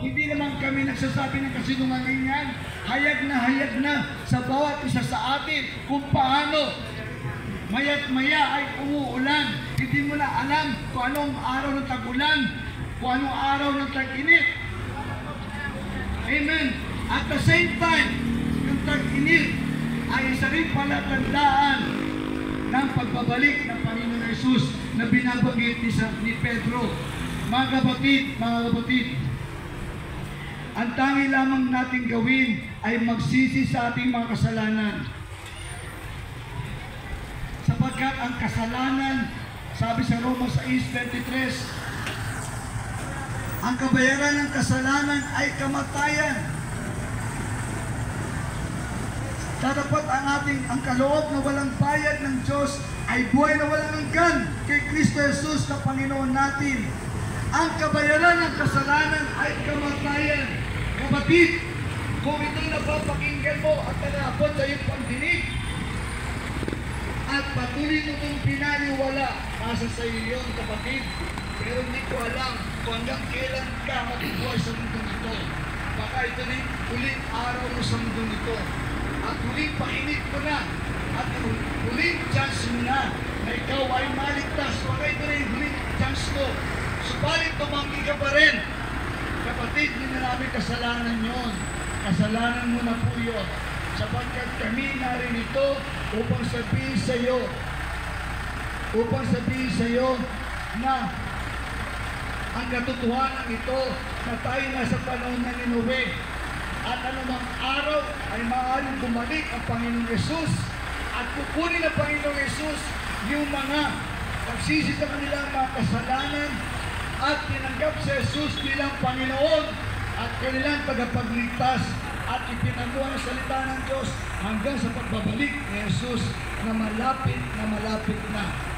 Hindi naman kami nagsasabi ng kasinungalingan. Hayag na sa bawat isa sa atin kung paano maya't maya ay umuulan. Hindi mo na alam kung anong araw ng tag-ulan, kung anong araw ng tag-init. Amen. At the same time, yung tag-init ay isa rin palatandaan ng pagbabalik ng Panginoon Jesus na binabanggit ni Pedro. Mga kapatid, ang tangi lamang natin gawin ay magsisi sa ating mga kasalanan. Sapagkat ang kasalanan, sabi sa Roma 6:23, ang kabayaran ng kasalanan ay kamatayan. Tatapat ang kaloob na walang bayad ng Diyos ay buhay na walang hanggan kay Kristo Jesus na Panginoon natin. Ang kabayaran ng kasalanan ay kamatayan. Kapatid, kung ito'y napapakinggan mo at nalapot sa iyong pagdinig at patuloy mo itong pinaniwala, nasa sa iyo yun, kapatid. Pero hindi ko alam kung hanggang kailan ka matutuwa sa mundong ito. Baka ito na yung uling araw mo sa mundong ito. At huling painit mo na. At huling chance mo na ikaw ay maligtas. Baka ito na yung huling chance mo. Subalit tumanggi ka pa rin. Kapatid, hindi na namin kasalanan yun. Kasalanan mo na po yun. Sapagkat kami narinito upang sabihin sa iyo na ang katotohanan ito na tayo nasa panahon ng Ninove. At anumang araw ay maaaring bumalik ang Panginoong Yesus at kukunin ng Panginoong Yesus yung mga nagsisi sa kanilang mga kasalanan at tinanggap si Jesus bilang Panginoon at kanilang tagapagligtas at ipinagawa ng salita ng Diyos hanggang sa pagbabalik ni Jesus na malapit na.